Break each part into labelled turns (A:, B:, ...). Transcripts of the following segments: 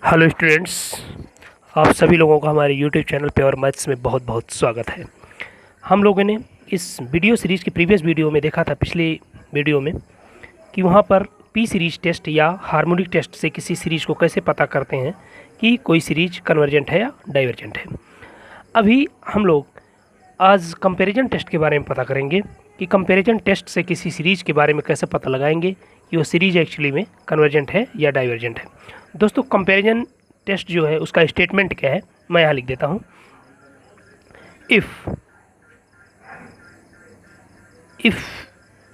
A: Hello students, आप सभी लोगों का हमारे यूट्यूब चैनल पे और मैथ्स में बहुत बहुत स्वागत है। हम लोगों ने इस वीडियो सीरीज़ की प्रीवियस वीडियो में देखा था, पिछले वीडियो में, कि वहाँ पर पी सीरीज टेस्ट या हार्मोनिक टेस्ट से किसी सीरीज को कैसे पता करते हैं कि कोई सीरीज कन्वर्जेंट है या डाइवर्जेंट है। अभी हम लोग आज कंपैरिजन टेस्ट के बारे में पता करेंगे कि कंपैरिजन टेस्ट से किसी सीरीज के बारे में कैसे पता लगाएंगे कि वो सीरीज एक्चुअली में कन्वर्जेंट है या डाइवर्जेंट है। दोस्तों, कंपैरिजन टेस्ट जो है उसका स्टेटमेंट क्या है, मैं यहाँ लिख देता हूँ। इफ़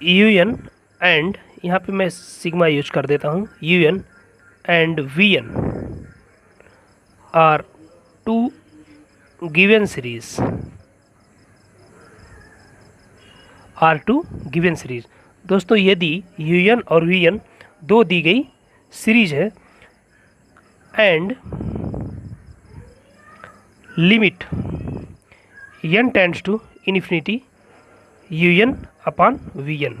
A: यू एन एंड, यहाँ पे मैं सिग्मा यूज कर देता हूँ, u N and V N are two given series दोस्तों, यदि यू एन और वी एन दो दी गई सीरीज है and limit n tends to infinity u N upon we n.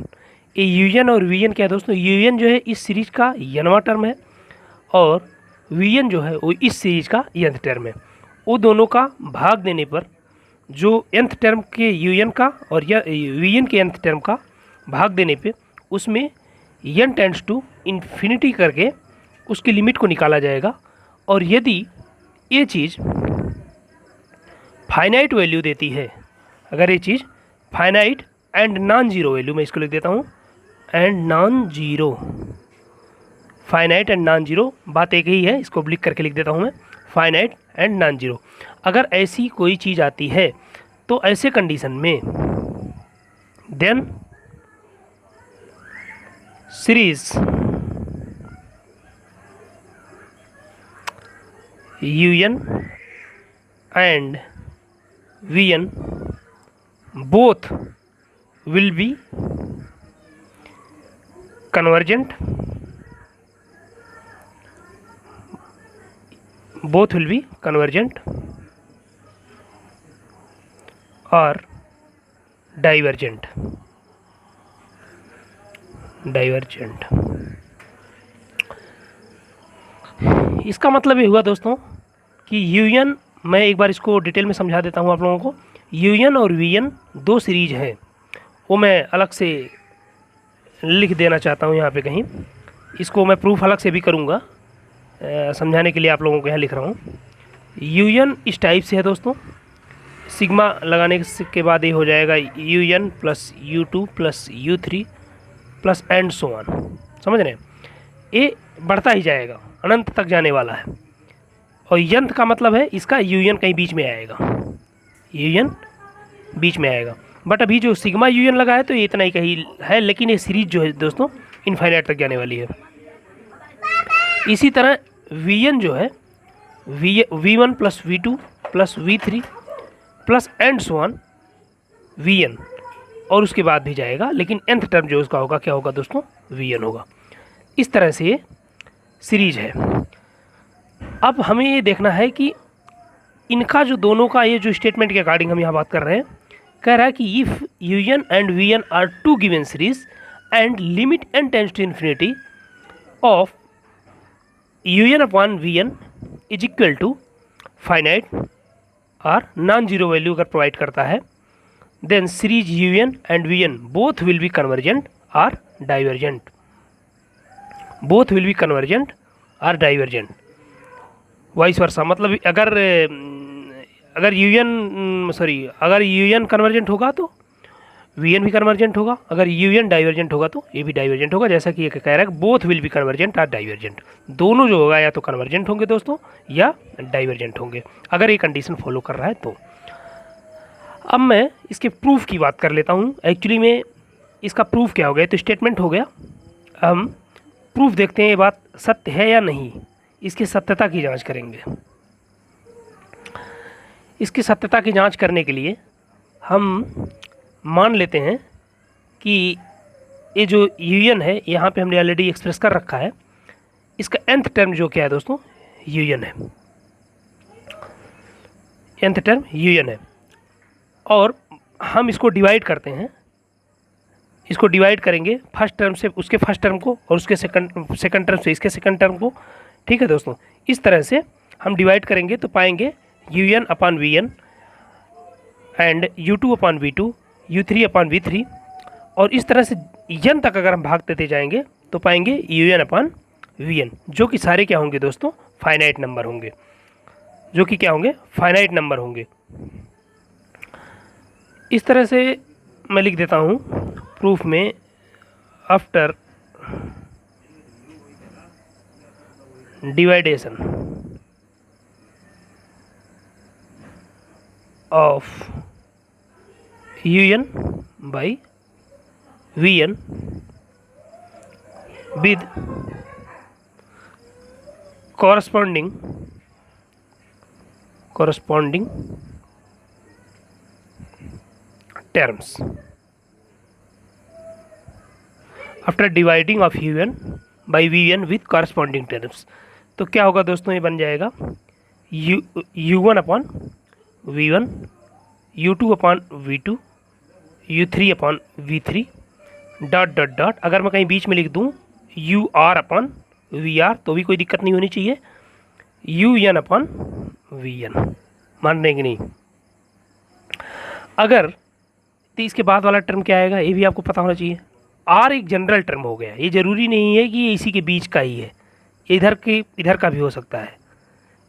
A: ये यू एन और वी एन क्या है दोस्तों? यू एन जो है इस सीरीज का nवां टर्म है और वी एन जो है वो इस सीरीज का nth टर्म है। वो दोनों का भाग देने पर जो nth टर्म के यू एन का और वी एन के nth टर्म का भाग देने पे उसमें n टेंड्स टू इन्फिनिटी करके उसकी लिमिट को निकाला जाएगा। और यदि ये चीज़ फाइनाइट वैल्यू देती है, अगर ये चीज़ finite and non zero value, मैं इसको लिख देता हूँ, and non zero, finite and non zero, बात एक ही है, इसको लिख करके लिख देता हूँ मैं, फाइनाइट एंड नॉन जीरो। अगर ऐसी कोई चीज़ आती है तो ऐसे कंडीशन में then series you N and we n both will be convergent, or divergent। इसका मतलब ये हुआ दोस्तों कि यूएन, मैं एक बार इसको डिटेल में समझा देता हूँ आप लोगों को। यूएन और वीएन दो सीरीज हैं, वो मैं अलग से लिख देना चाहता हूँ यहाँ पे कहीं, इसको मैं प्रूफ अलग से भी करूँगा, समझाने के लिए आप लोगों को यहाँ लिख रहा हूँ। यूएन इस टाइप से है दोस्तों, सिग्मा लगाने के बाद ये हो जाएगा UN plus U2 plus U3 plus and so on, समझ रहे हैं? ये बढ़ता ही जाएगा, अनंत तक जाने वाला है। और यंत्र का मतलब है इसका यूएन कहीं बीच में आएगा, यूएन बीच में आएगा। बट अभी जो सिग्मा यूएन लगा है तो ये इतना ही कहीं है, लेकिन ये सीरीज जो है दोस्तों इनफाइनाइट तक जाने वाली है। इसी तरह वीएन जो है V1 plus V2 plus V3 plus and so on v n, और उसके बाद भी जाएगा, लेकिन nth टर्म जो उसका होगा क्या होगा दोस्तों? वीएन होगा। इस तरह से ये सीरीज है। अब हमें ये देखना है कि इनका जो दोनों का ये जो स्टेटमेंट के अकॉर्डिंग हम यहाँ बात कर रहे हैं, कह रहा है कि if U N and V N are two given series and limit N tends to infinity of U N upon we N is equal to finite और नॉन जीरो वैल्यू अगर प्रोवाइड करता है, then series you N and we N both will be convergent और divergent, vice versa. मतलब अगर UN convergent होगा तो VN भी कन्वर्जेंट होगा, अगर यूएन डाइवर्जेंट होगा तो ये भी डाइवर्जेंट होगा। जैसा कि ये कह रहा है बोथ विल बी कन्वर्जेंट और डाइवर्जेंट, दोनों जो होगा या तो कन्वर्जेंट होंगे दोस्तों या डाइवर्जेंट होंगे, अगर ये कंडीशन फॉलो कर रहा है तो। अब मैं इसके प्रूफ की बात कर लेता हूँ। एक्चुअली में इसका प्रूफ क्या हो गया, तो स्टेटमेंट हो गया, हम प्रूफ देखते हैं ये बात सत्य है या नहीं, इसकी सत्यता की जांच करेंगे। इसकी सत्यता की जांच करने के लिए हम मान लेते हैं कि ये जो यूएन है यहाँ पे हमने ऑलरेडी एक्सप्रेस कर रखा है, इसका nth टर्म जो क्या है दोस्तों? यूएन है, nth टर्म यूएन है। और हम इसको डिवाइड करते हैं, इसको डिवाइड करेंगे फर्स्ट टर्म से उसके फर्स्ट टर्म को और उसके सेकंड टर्म से इसके सेकंड टर्म को, ठीक है दोस्तों, इस तरह से हम डिवाइड करेंगे तो पाएंगे UN upon VN and U2 upon V2, U3 upon V3, और इस तरह से n तक अगर हम भाग देते जाएंगे तो पाएंगे UN अपॉन VN, जो कि सारे क्या होंगे दोस्तों, फाइनाइट नंबर होंगे, जो कि क्या होंगे, फाइनाइट नंबर होंगे। इस तरह से मैं लिख देता हूँ प्रूफ में, after division of UN by VN with corresponding terms, after dividing of UN by VN with corresponding terms, तो क्या होगा दोस्तों, ये बन जाएगा U1 upon V1, U2 upon V2, U3 upon V3 dot dot dot, अगर मैं कहीं बीच में लिख दूँ UR अपॉन VR तो भी कोई दिक्कत नहीं होनी चाहिए, UN अपॉन VN, मान रहे कि नहीं। अगर तो इसके बाद वाला टर्म क्या आएगा ये भी आपको पता होना चाहिए। R एक जनरल टर्म हो गया, ये ज़रूरी नहीं है कि ये इसी के बीच का ही है, इधर का भी हो सकता है,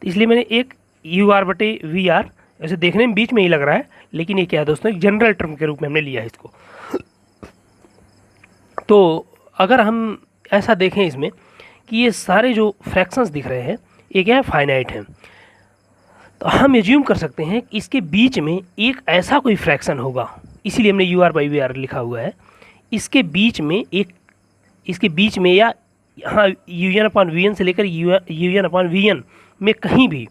A: तो इसलिए मैंने एक UR बटे VR, ऐसे देखने में बीच में ही लग रहा है, लेकिन ये क्या है दोस्तों, एक जनरल टर्म के रूप में हमने लिया है इसको। तो अगर हम ऐसा देखें इसमें कि ये सारे जो फ्रैक्शंस दिख रहे हैं ये क्या है, फाइनाइट हैं, तो हम एज्यूम कर सकते हैं कि इसके बीच में एक ऐसा कोई फ्रैक्शन होगा, इसीलिए हमने UR बाई VR लिखा हुआ है, इसके बीच में या हाँ UN अपॉन VN से लेकर UN अपॉन VN में कहीं भी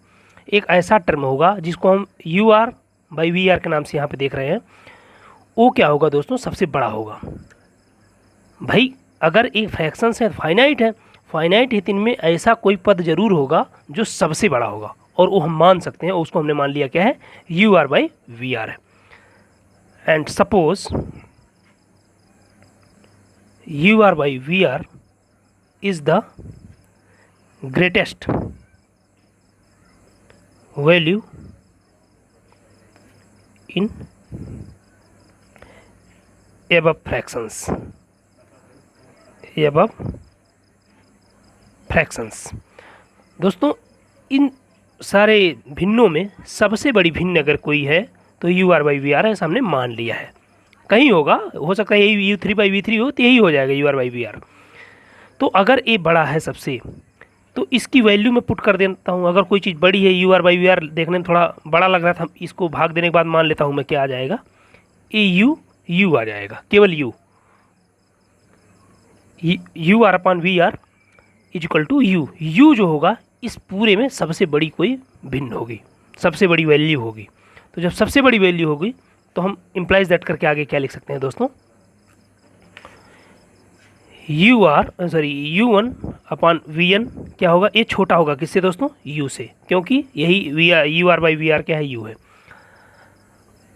A: एक ऐसा टर्म होगा जिसको हम UR बाई VR के नाम से यहाँ पे देख रहे हैं, वो क्या होगा दोस्तों, सबसे बड़ा होगा। भाई अगर एक फ्रैक्शन है, फाइनाइट है तो इनमें ऐसा कोई पद जरूर होगा जो सबसे बड़ा होगा, और वो हम मान सकते हैं, और उसको हमने मान लिया क्या है, UR बाई VR है। And suppose UR by VR is the greatest value in above fractions, दोस्तों इन सारे भिन्नों में सबसे बड़ी भिन्न अगर कोई है तो UR बाई VR है, हमने मान लिया है। कहीं होगा, हो सकता है यही U3 बाई V3 हो, तो यही हो जाएगा UR बाई VR। तो अगर ये बड़ा है सबसे, तो इसकी वैल्यू मैं पुट कर देता हूँ। अगर कोई चीज़ बड़ी है, UR बाई VR देखने में थोड़ा बड़ा लग रहा था, इसको भाग देने के बाद मान लेता हूँ मैं, क्या आ जाएगा, U आ जाएगा, केवल UR upon VR is equal to U जो होगा इस पूरे में सबसे बड़ी कोई भिन्न होगी, सबसे बड़ी वैल्यू होगी। तो जब सबसे बड़ी वैल्यू होगी तो हम इम्प्लाइज दैट करके आगे क्या लिख सकते हैं दोस्तों, U1 अपॉन VN क्या होगा, ये छोटा होगा किससे दोस्तों, U से, क्योंकि यही UR बाई VR क्या है, U है।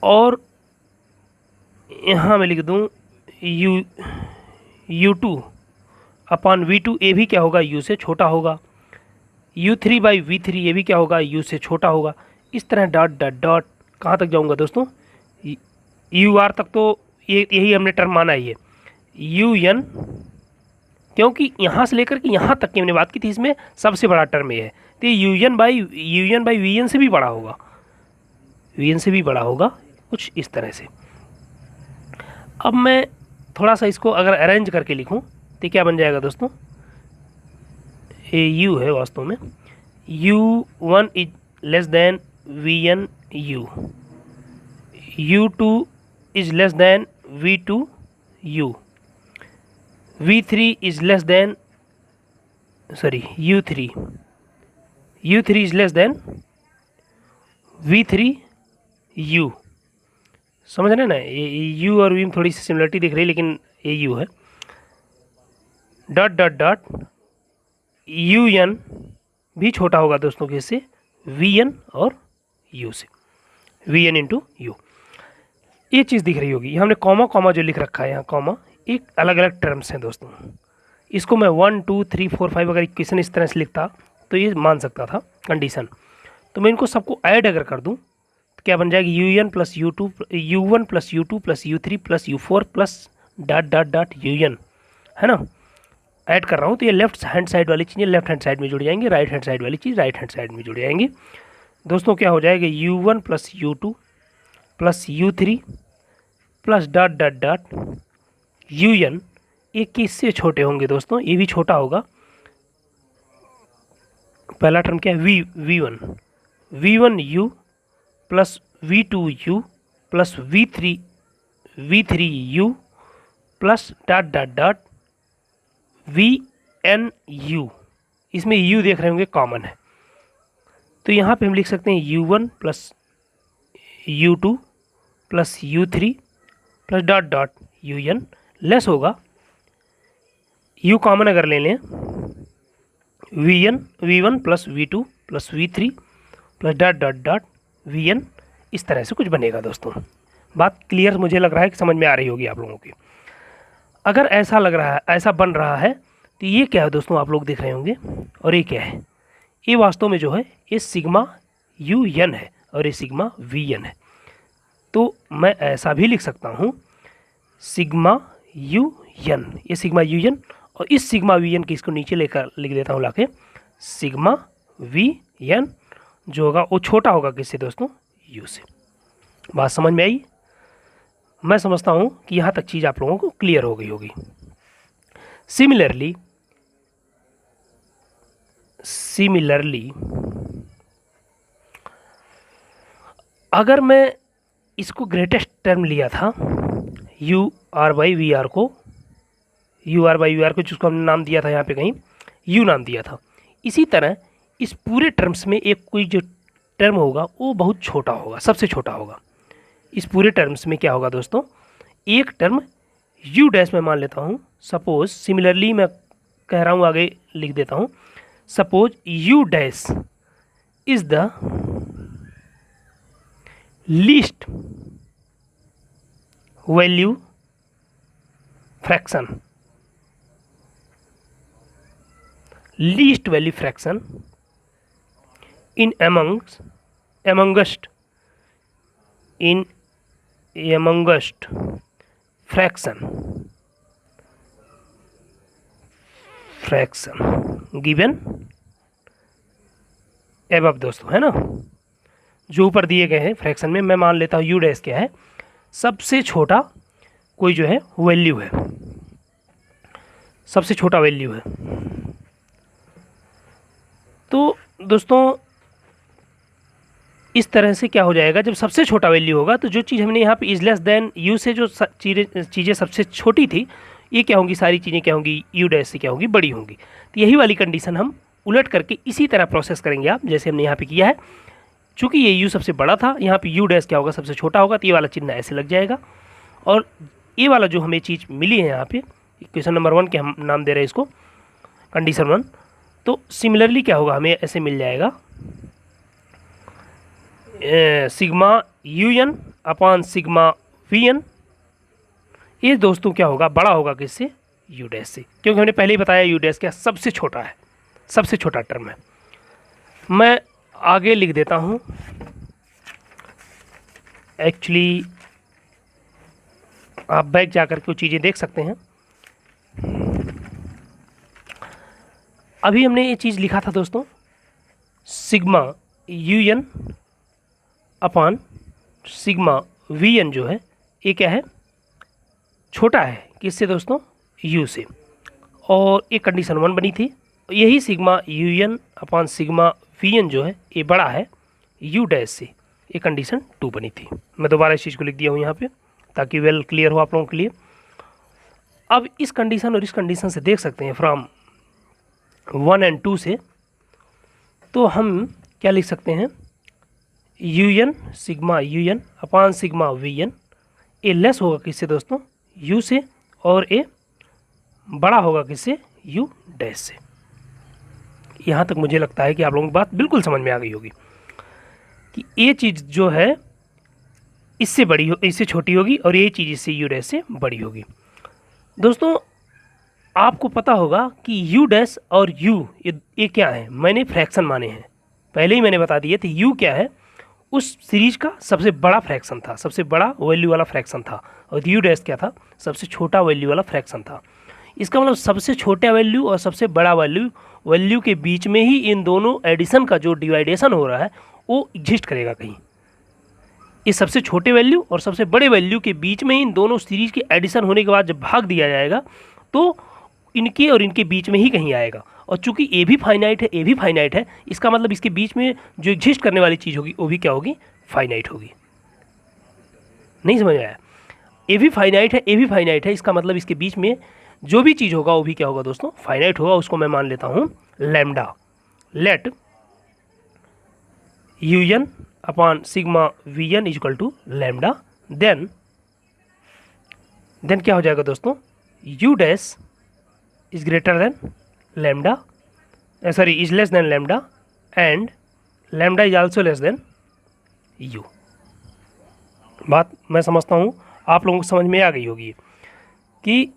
A: और यहाँ मैं लिख दूँ U2 अपॉन V2, ये भी क्या होगा, U से छोटा होगा। U3 बाई V3 ये भी क्या होगा, U से छोटा होगा। इस तरह डॉट डॉट डॉट कहाँ तक जाऊँगा दोस्तों, UR तक तो यही हमने टर्म माना ही है। UN, क्योंकि यहाँ से लेकर के यहाँ तक की हमने बात की थी, इसमें सबसे बड़ा टर्म ये है, तो UN बाई VN से भी बड़ा होगा, कुछ इस तरह से। अब मैं थोड़ा सा इसको अगर अरेंज करके लिखूँ तो क्या बन जाएगा दोस्तों, ये U है वास्तव में, U1 is less then VN U, U2 is less then V2 U, V3 is less then U3 is less then V3 U। समझ रहे ना, ये U और V में थोड़ी सी सिमिलरिटी दिख रही है, लेकिन ये U है। डॉट डॉट डॉट UN भी छोटा होगा दोस्तों किससे, VN और U से, VN इंटू U। ये चीज़ दिख रही होगी, यहाँ हमने कॉमा जो लिख रखा है, यहाँ कॉमा एक अलग अलग टर्म्स हैं दोस्तों। इसको मैं 1 2 3 4 5 अगर इक्वेशन इस तरह से लिखता तो ये मान सकता था कंडीशन। तो मैं इनको सबको ऐड अगर कर दूं तो क्या बन जाएगी, UN plus U2 U1 plus U2 plus U3 plus U4 plus dot dot dot UN, है ना। ऐड कर रहा हूँ तो ये लेफ्ट हैंड साइड वाली चीज़ें लेफ्ट हैंड साइड में जुड़ जाएंगी, राइट हैंड साइड वाली चीज़ राइट हैंड साइड में जुड़ जाएंगी। दोस्तों क्या हो जाएगा, U1 plus U2 plus U3 plus dot dot dot UN। ये किससे छोटे होंगे दोस्तों, ये भी छोटा होगा। पहला टर्म क्या है, V1 U plus V2U plus V3U plus dot dot dot VNU। इसमें U देख रहे होंगे कॉमन है, तो यहाँ पे हम लिख सकते हैं U1 plus U2 plus U3 plus dot dot UN। Less होगा U कॉमन अगर ले लें, V1 plus V2 plus V3 plus dot dot dot VN। इस तरह से कुछ बनेगा दोस्तों। बात क्लियर मुझे लग रहा है कि समझ में आ रही होगी आप लोगों की। अगर ऐसा लग रहा है, ऐसा बन रहा है, तो ये क्या है दोस्तों, आप लोग देख रहे होंगे। और ये क्या है, ये वास्तव में जो है ये सिग्मा UN है और ये सिग्मा VN है। तो मैं ऐसा भी लिख सकता हूँ सिग्मा UN, ये सिग्मा UN, और इस सिग्मा VN की इसको नीचे लेकर लिख देता हूँ लाके सिग्मा VN, जो होगा वो छोटा होगा किससे दोस्तों, U से। बात समझ में आई। मैं समझता हूँ कि यहाँ तक चीज़ आप लोगों को क्लियर हो गई होगी। सिमिलरली अगर मैं इसको ग्रेटेस्ट टर्म लिया था UR/VR को, UR/VR को जिसको हमने नाम दिया था यहाँ पे कहीं U नाम दिया था, इसी तरह इस पूरे टर्म्स में एक कोई जो टर्म होगा वो बहुत छोटा होगा, सबसे छोटा होगा। इस पूरे टर्म्स में क्या होगा दोस्तों, एक टर्म U डैश में मान लेता हूँ। सपोज सिमिलरली मैं कह रहा हूँ, आगे लिख देता हूँ, suppose U dash is the least value fraction, least value fraction in amongst fraction given above दोस्तों, है ना। जो ऊपर दिए गए हैं फ्रैक्शन में मैं मान लेता हूँ U डैश क्या है, सबसे छोटा कोई जो है वैल्यू है, सबसे छोटा वैल्यू है। तो दोस्तों इस तरह से क्या हो जाएगा, जब सबसे छोटा वैल्यू होगा तो जो चीज़ हमने यहाँ पे इज लेस देन U से जो चीज़ें सबसे छोटी थी, ये क्या होंगी, सारी चीज़ें क्या होंगी, U डैश से क्या होंगी, बड़ी होंगी। तो यही वाली कंडीशन हम उलट करके इसी तरह प्रोसेस करेंगे आप, जैसे हमने यहाँ पे किया है। चूँकि ये U सबसे बड़ा था, यहाँ पे U डैश क्या होगा, सबसे छोटा होगा, तो ये वाला चिन्ह ऐसे लग जाएगा। और ये वाला जो हमें चीज़ मिली है यहाँ पे, क्वेश्चन नंबर 1 के हम नाम दे रहे हैं इसको कंडीशन 1, तो सिमिलरली क्या होगा, हमें ऐसे मिल जाएगा sigma UN upon sigma VN। ये दोस्तों क्या होगा, बड़ा होगा किससे, U डैश से, क्योंकि हमने पहले ही बताया U डैश क्या सबसे छोटा है, सबसे छोटा टर्म है। मैं आगे लिख देता हूँ, एक्चुअली आप बैक जाकर के वो चीज़ें देख सकते हैं। अभी हमने ये चीज़ लिखा था दोस्तों, sigma UN upon sigma VN जो है ये क्या है, छोटा है किससे दोस्तों, U से। और ये कंडीशन 1 बनी थी। यही sigma UN upon sigma VN जो है ये बड़ा है U डैश से, ये कंडीशन 2 बनी थी। मैं दोबारा इस चीज़ को लिख दिया हूँ यहाँ पे ताकि वेल क्लियर हो आप लोगों के लिए। अब इस कंडीशन और इस कंडीशन से देख सकते हैं फ्रॉम 1 और 2 से, तो हम क्या लिख सकते हैं, UN sigma UN upon sigma VN, ये लेस होगा किससे दोस्तों, U से, और ये बड़ा होगा किससे, U डैश से। यहाँ तक मुझे लगता है कि आप लोगों की बात बिल्कुल समझ में आ गई होगी कि ये चीज़ जो है इससे बड़ी हो, इससे छोटी होगी, और ये चीज़ इससे U डैश से बड़ी होगी। दोस्तों आपको पता होगा कि यू डैश और यू ये क्या है, मैंने फ्रैक्शन माने हैं, पहले ही मैंने बता दिए थे। यू क्या है, उस सीरीज का सबसे बड़ा फ्रैक्शन था, सबसे बड़ा वैल्यू वाला फ्रैक्शन था, और यू डैश क्या था, सबसे छोटा वैल्यू वाला फ्रैक्शन था। इसका मतलब सबसे छोटा वैल्यू और सबसे बड़ा वैल्यू के बीच में ही इन दोनों एडिशन का जो डिवाइडेशन हो रहा है वो एग्जिस्ट करेगा कहीं। इस सबसे छोटे वैल्यू और सबसे बड़े वैल्यू के बीच में इन दोनों सीरीज के एडिशन होने के बाद जब भाग दिया जाएगा तो इनके और इनके बीच में ही कहीं आएगा। और चूंकि ए भी फाइनाइट है, ए भी फाइनाइट है, इसका मतलब इसके बीच में जो एग्जिस्ट करने वाली चीज़ होगी वो भी क्या होगी, फाइनाइट होगी। नहीं समझ आया? ए भी फाइनाइट है, ए भी फाइनाइट है, इसका मतलब इसके बीच में जो भी चीज़ होगा वो भी क्या होगा दोस्तों, फाइनाइट होगा। उसको मैं मान लेता हूँ lambda. Let U N upon sigma V N is equal to lambda. Then क्या हो जाएगा दोस्तों, U dash is greater than lambda, sorry is less than lambda, and lambda is also less than U. बात मैं समझता हूँ आप लोगों को समझ में आ गई होगी कि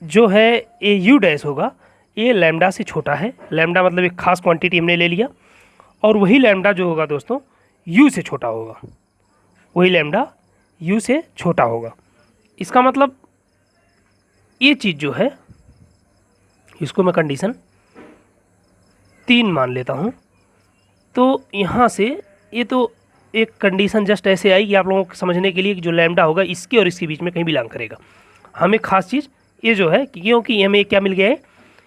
A: जो है ये यू डैश होगा ये लैम्डा से छोटा है। लैम्डा मतलब एक खास क्वांटिटी हमने ले लिया, और वही लैम्डा जो होगा दोस्तों यू से छोटा होगा, वही लैम्डा यू से छोटा होगा। इसका मतलब ये चीज़ जो है इसको मैं कंडीशन 3 मान लेता हूँ। तो यहाँ से ये तो एक कंडीशन जस्ट ऐसे आई कि आप लोगों को समझने के लिए कि जो लैम्डा होगा इसके और इसके बीच में कहीं बिलोंग करेगा। हमें खास चीज़ ये जो है क्योंकि हमें क्या मिल गया है,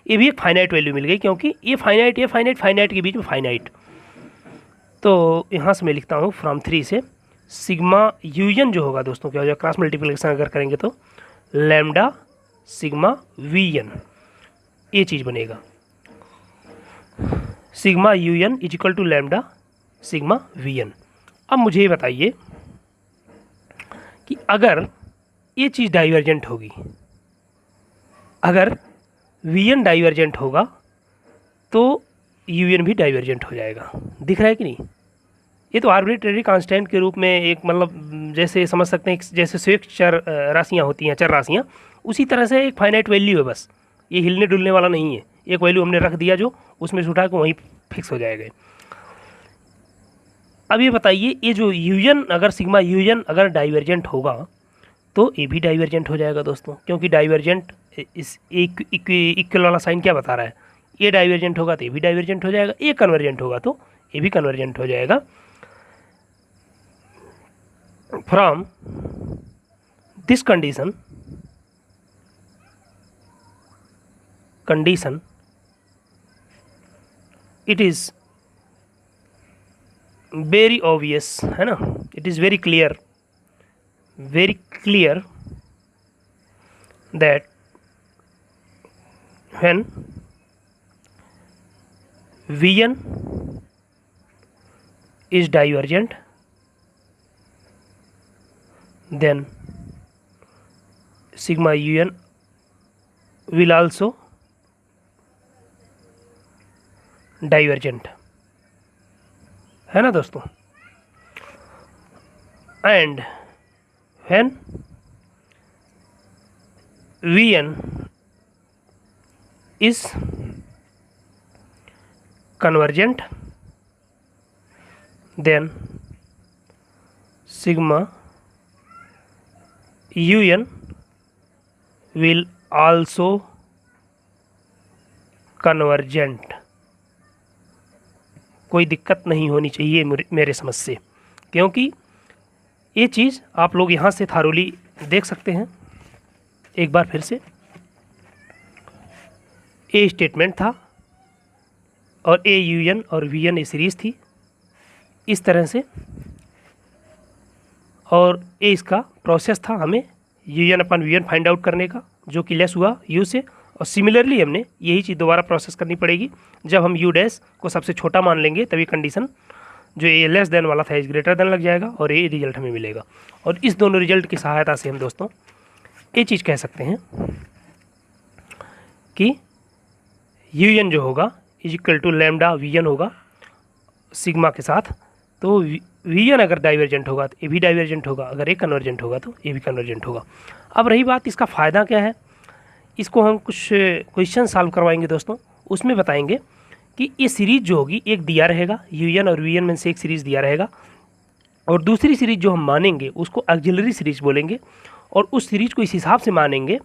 A: ये भी एक फाइनाइट वैल्यू मिल गई, क्योंकि ये फाइनाइट के बीच में फाइनाइट। तो यहाँ से मैं लिखता हूँ फ्रॉम 3 से सिग्मा यू एन जो होगा दोस्तों क्या हो जाएगा, क्रॉस मल्टीप्लिकेशन अगर करेंगे तो लैम्डा सिग्मा वी एन, ये चीज़ बनेगा। Sigma U N is equal to lambda sigma V N. अब मुझे ये बताइए कि अगर ये चीज़ डाइवर्जेंट होगी, अगर वी एन डाइवर्जेंट होगा तो यू एन भी डाइवर्जेंट हो जाएगा। दिख रहा है कि नहीं? ये तो आर्बिट्रेरी कांस्टेंट के रूप में एक मतलब जैसे समझ सकते हैं जैसे स्वेक चर राशियाँ होती हैं, चर राशियाँ, उसी तरह से एक फाइनाइट वैल्यू है। बस ये हिलने डुलने वाला नहीं है, एक वैल्यू हमने रख दिया जो उसमें से उठा के वहीं फिक्स हो जाएगा। अब ये बताइए ये जो यूएन अगर सिग्मा यूएन अगर डाइवर्जेंट होगा तो ये भी डाइवर्जेंट हो जाएगा दोस्तों, क्योंकि डाइवर्जेंट इस इक्वल वाला साइन क्या बता रहा है, ये डाइवर्जेंट होगा तो ये भी डाइवर्जेंट हो जाएगा, ये कन्वर्जेंट होगा तो ये भी कन्वर्जेंट हो जाएगा। From this condition it is very obvious है ना, it is very clear that when Vn is divergent then sigma un will also divergent, है ना दोस्तों। And when Vn is convergent then sigma un will also convergent। कोई दिक्कत नहीं होनी चाहिए मेरे समझ से, क्योंकि ये चीज़ आप लोग यहाँ से थारोली देख सकते हैं। एक बार फिर से ए स्टेटमेंट था और ए यू एन और वी एन ए सीरीज़ थी इस तरह से, और ए इसका प्रोसेस था हमें U N upon V N find out करने का, जो कि लेस हुआ यू से। और सिमिलरली हमने यही चीज़ दोबारा प्रोसेस करनी पड़ेगी जब हम यू डैश को सबसे छोटा मान लेंगे, तभी कंडीशन जो ए लेस देन वाला था इज ग्रेटर देन लग जाएगा और ये रिजल्ट हमें मिलेगा। और इस दोनों रिजल्ट की सहायता से हम दोस्तों ये चीज़ कह सकते हैं कि यू एन जो होगा is equal to lambda V N होगा सिग्मा के साथ। तो वी एन अगर डाइवर्जेंट होगा तो ये भी डाइवर्जेंट होगा, अगर ये कन्वर्जेंट होगा तो ये भी कन्वर्जेंट होगा। अब रही बात इसका फ़ायदा क्या है, इसको हम कुछ क्वेश्चन सॉल्व करवाएंगे दोस्तों। उसमें बताएंगे कि ये सीरीज जो होगी एक दिया रहेगा, यूएन और वीएन में से एक सीरीज दिया रहेगा, और दूसरी सीरीज जो हम मानेंगे उसको ऑक्सिलरी सीरीज बोलेंगे, और उस सीरीज को इस हिसाब से मानेंगे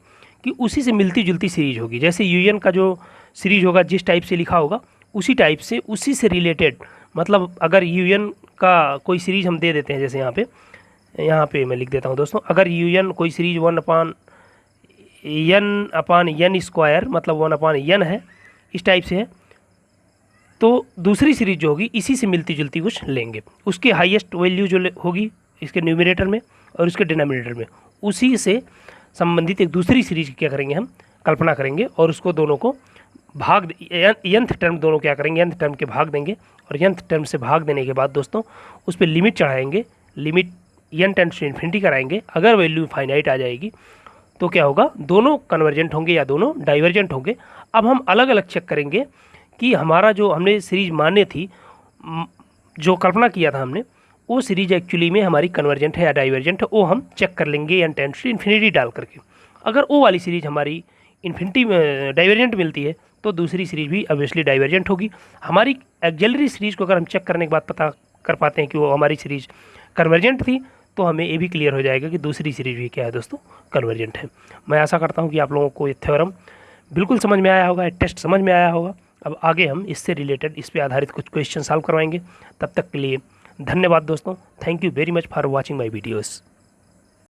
A: कि उसी से मिलती जुलती सीरीज होगी। जैसे यूएन का जो सीरीज होगा जिस टाइप से लिखा होगा उसी टाइप से, उसी से रिलेटेड, मतलब अगर यूएन का कोई सीरीज हम दे देते हैं, जैसे यहाँ पे मैं लिख देता हूँ दोस्तों, अगर यूएन कोई सीरीज 1/n/n स्क्वायर मतलब 1/n है, इस टाइप से है, तो दूसरी सीरीज जो होगी इसी से मिलती जुलती कुछ लेंगे। उसके हाईएस्ट वैल्यू जो होगी इसके न्यूमरेटर में और इसके डिनोमिनेटर में, उसी से संबंधित एक दूसरी सीरीज की क्या करेंगे हम कल्पना करेंगे, और उसको दोनों को भाग nth टर्म दोनों क्या करेंगे nth टर्म के भाग देंगे, और nth टर्म से भाग देने के बाद दोस्तों उस पर लिमिट चढ़ाएंगे, limit n tends to infinity कराएंगे। अगर वैल्यू फाइनाइट आ जाएगी तो क्या होगा, दोनों कन्वर्जेंट होंगे या दोनों डाइवर्जेंट होंगे। अब हम अलग अलग चेक करेंगे कि हमारा जो हमने सीरीज माने थी, जो कल्पना किया था हमने, वो सीरीज एक्चुअली में हमारी कन्वर्जेंट है या डाइवर्जेंट है, वो हम चेक कर लेंगे n टेंड्स टू इन्फिनिटी डाल करके। अगर वो वाली सीरीज हमारी इन्फिनिटी में डाइवर्जेंट मिलती है तो दूसरी सीरीज भी ऑब्वियसली डाइवर्जेंट होगी। हमारी ऑक्सिलरी सीरीज को अगर हम चेक करने के बाद पता कर पाते हैं कि वो हमारी सीरीज कन्वर्जेंट थी, तो हमें ये भी क्लियर हो जाएगा कि दूसरी सीरीज भी क्या है दोस्तों, कन्वर्जेंट है। मैं आशा करता हूँ कि आप लोगों को ये थ्योरम बिल्कुल समझ में आया होगा, टेस्ट समझ में आया होगा। अब आगे हम इससे रिलेटेड, इस पे आधारित कुछ क्वेश्चन सॉल्व करवाएंगे। तब तक के लिए धन्यवाद दोस्तों। Thank you very much for watching my videos.